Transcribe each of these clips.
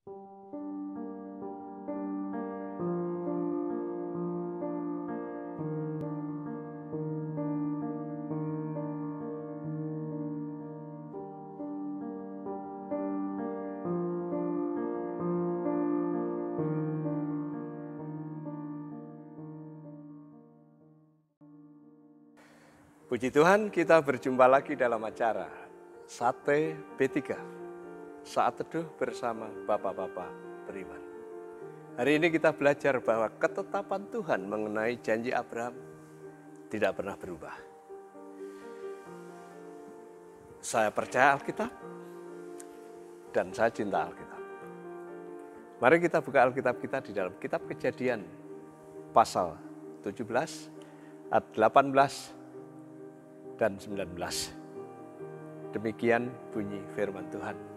Puji Tuhan, kita berjumpa lagi dalam acara Sate B3, Saat Teduh bersama Bapak-Bapak Beriman. Hari ini kita belajar bahwa ketetapan Tuhan mengenai janji Abraham tidak pernah berubah. Saya percaya Alkitab dan saya cinta Alkitab. Mari kita buka Alkitab kita di dalam kitab Kejadian pasal 17, ayat 18 dan 19. Demikian bunyi firman Tuhan.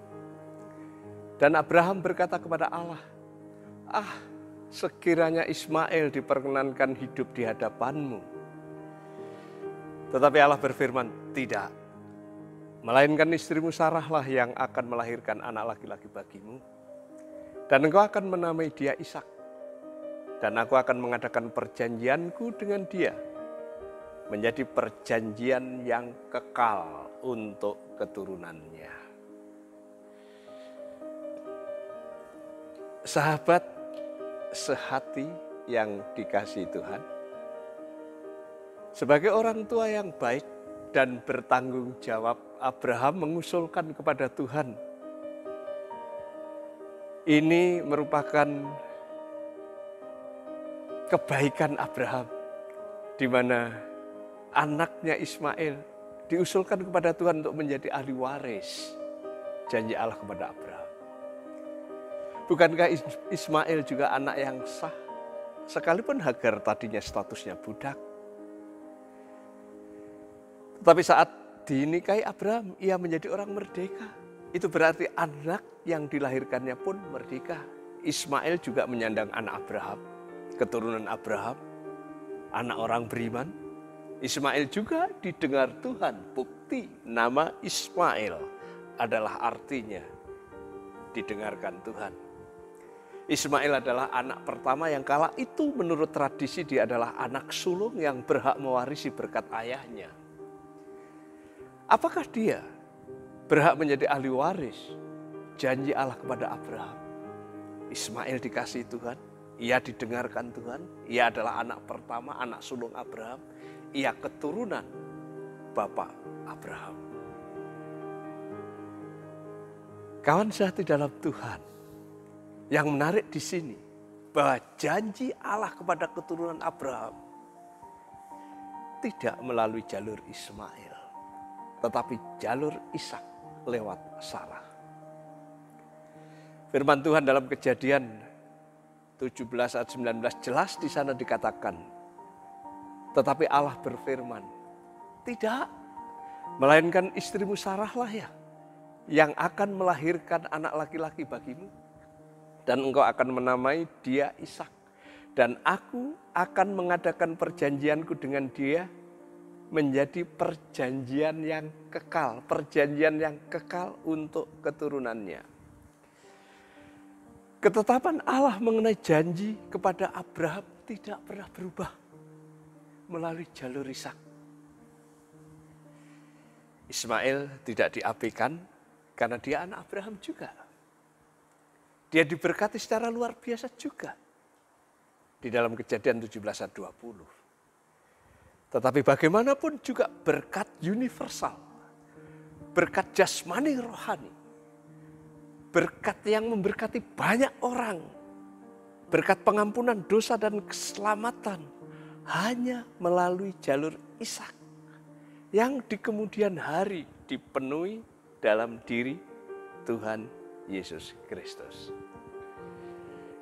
Dan Abraham berkata kepada Allah, sekiranya Ismail diperkenankan hidup di hadapanmu. Tetapi Allah berfirman, tidak. Melainkan istrimu Sarahlah yang akan melahirkan anak laki-laki bagimu. Dan engkau akan menamai dia Ishak. Dan aku akan mengadakan perjanjianku dengan dia, menjadi perjanjian yang kekal untuk keturunannya. Sahabat sehati yang dikasihi Tuhan, sebagai orang tua yang baik dan bertanggung jawab, Abraham mengusulkan kepada Tuhan. Ini merupakan kebaikan Abraham, di mana anaknya Ismail diusulkan kepada Tuhan untuk menjadi ahli waris janji Allah kepada Abraham. Bukankah Ismail juga anak yang sah? Sekalipun Hagar tadinya statusnya budak. Tetapi saat dinikahi Abraham, ia menjadi orang merdeka. Itu berarti anak yang dilahirkannya pun merdeka. Ismail juga menyandang anak Abraham, keturunan Abraham, anak orang beriman. Ismail juga didengar Tuhan. Bukti nama Ismail adalah artinya didengarkan Tuhan. Ismail adalah anak pertama yang kala itu menurut tradisi dia adalah anak sulung yang berhak mewarisi berkat ayahnya. Apakah dia berhak menjadi ahli waris janji Allah kepada Abraham? Ismail dikasihi Tuhan, ia didengarkan Tuhan, ia adalah anak pertama, anak sulung Abraham. Ia keturunan Bapak Abraham. Kawan sehati dalam Tuhan, yang menarik di sini bahwa janji Allah kepada keturunan Abraham tidak melalui jalur Ismail, tetapi jalur Ishak lewat Sarah. Firman Tuhan dalam Kejadian 17 ayat 19 jelas di sana dikatakan, tetapi Allah berfirman, tidak, melainkan istrimu Sarahlah ya, yang akan melahirkan anak laki-laki bagimu. Dan engkau akan menamai dia Ishak. Dan aku akan mengadakan perjanjianku dengan dia menjadi perjanjian yang kekal. Perjanjian yang kekal untuk keturunannya. Ketetapan Allah mengenai janji kepada Abraham tidak pernah berubah melalui jalur Ishak. Ismail tidak diabaikan karena dia anak Abraham juga. Dia diberkati secara luar biasa juga. Di dalam Kejadian 17 ayat 20. Tetapi bagaimanapun juga berkat universal. Berkat jasmani rohani. Berkat yang memberkati banyak orang. Berkat pengampunan dosa dan keselamatan. Hanya melalui jalur Ishak yang di kemudian hari dipenuhi dalam diri Tuhan Yesus Kristus.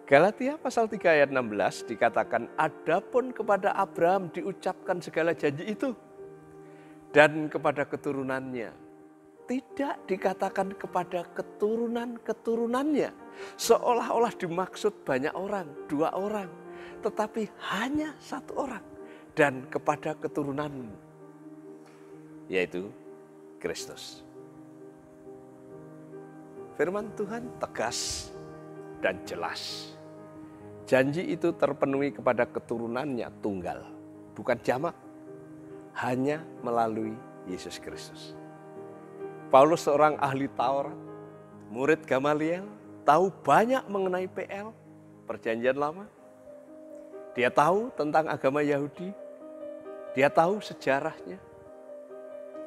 Galatia pasal 3 ayat 16 dikatakan, adapun kepada Abraham diucapkan segala janji itu dan kepada keturunannya. Tidak dikatakan kepada keturunan-keturunannya. Seolah-olah dimaksud banyak orang, 2 orang. Tetapi hanya 1 orang dan kepada keturunanmu, yaitu Kristus. Firman Tuhan tegas dan jelas. Janji itu terpenuhi kepada keturunannya tunggal, bukan jamak, hanya melalui Yesus Kristus. Paulus seorang ahli Taurat, murid Gamaliel, tahu banyak mengenai PL, Perjanjian Lama. Dia tahu tentang agama Yahudi, dia tahu sejarahnya.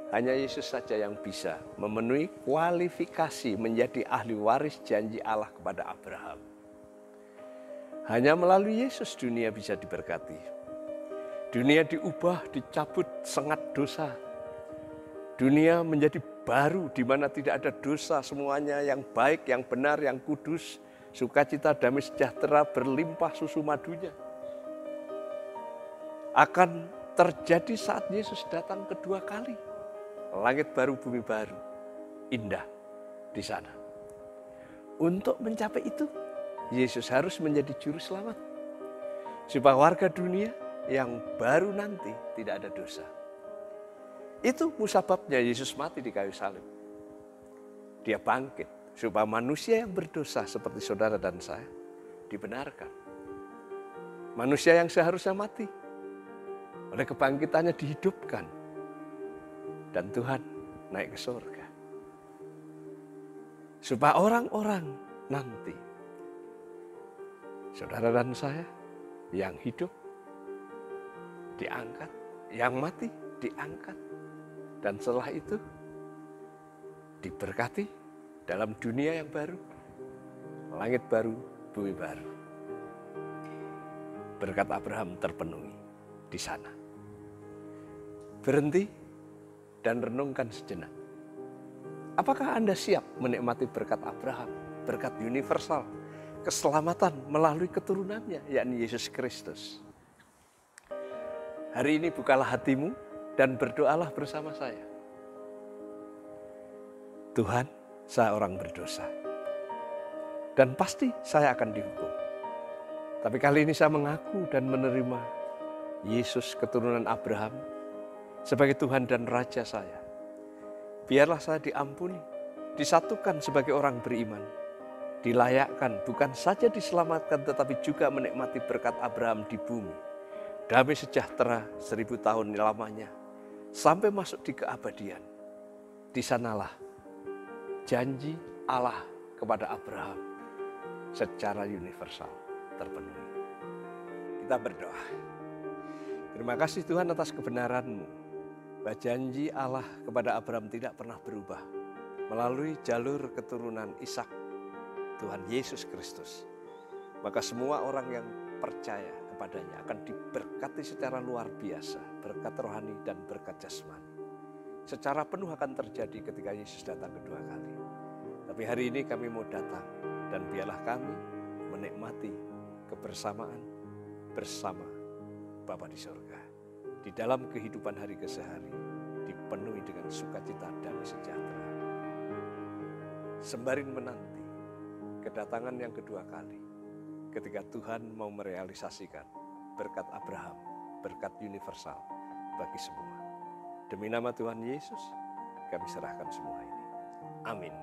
Hanya Yesus saja yang bisa memenuhi kualifikasi menjadi ahli waris janji Allah kepada Abraham. Hanya melalui Yesus dunia bisa diberkati. Dunia diubah, dicabut sengat dosa. Dunia menjadi baru di mana tidak ada dosa, semuanya yang baik, yang benar, yang kudus, sukacita, damai sejahtera, berlimpah susu madunya. Akan terjadi saat Yesus datang kedua kali. Langit baru, bumi baru, indah di sana. Untuk mencapai itu, Yesus harus menjadi juru selamat. Supaya warga dunia yang baru nanti tidak ada dosa. Itu musababnya Yesus mati di kayu salib. Dia bangkit supaya manusia yang berdosa seperti saudara dan saya dibenarkan. Manusia yang seharusnya mati oleh kebangkitannya dihidupkan. Dan Tuhan naik ke surga. Supaya orang-orang nanti, saudara dan saya yang hidup diangkat, yang mati diangkat. Dan setelah itu diberkati dalam dunia yang baru, langit baru, bumi baru. Berkat Abraham terpenuhi di sana. Berhenti dan renungkan sejenak. Apakah Anda siap menikmati berkat Abraham, berkat universal, keselamatan melalui keturunannya, yakni Yesus Kristus? Hari ini bukalah hatimu dan berdoalah bersama saya. Tuhan, saya orang berdosa. Dan pasti saya akan dihukum. Tapi kali ini saya mengaku dan menerima Yesus keturunan Abraham sebagai Tuhan dan Raja saya. Biarlah saya diampuni, disatukan sebagai orang beriman. Dilayakkan, bukan saja diselamatkan tetapi juga menikmati berkat Abraham di bumi. Damai sejahtera 1000 tahun lamanya, sampai masuk di keabadian. Di sanalah janji Allah kepada Abraham secara universal terpenuhi. Kita berdoa. Terima kasih Tuhan atas kebenaran-Mu. Bahwa janji Allah kepada Abraham tidak pernah berubah. Melalui jalur keturunan Ishak, Tuhan Yesus Kristus. Maka semua orang yang percaya kepadanya akan diberkati secara luar biasa. Berkat rohani dan berkat jasmani. Secara penuh akan terjadi ketika Yesus datang kedua kali. Tapi hari ini kami mau datang. Dan biarlah kami menikmati kebersamaan bersama Bapa di surga. Di dalam kehidupan hari kesehari dipenuhi dengan sukacita dan sejahtera. Sembarin menanti kedatangan yang kedua kali ketika Tuhan mau merealisasikan berkat Abraham, berkat universal bagi semua. Demi nama Tuhan Yesus, kami serahkan semua ini. Amin.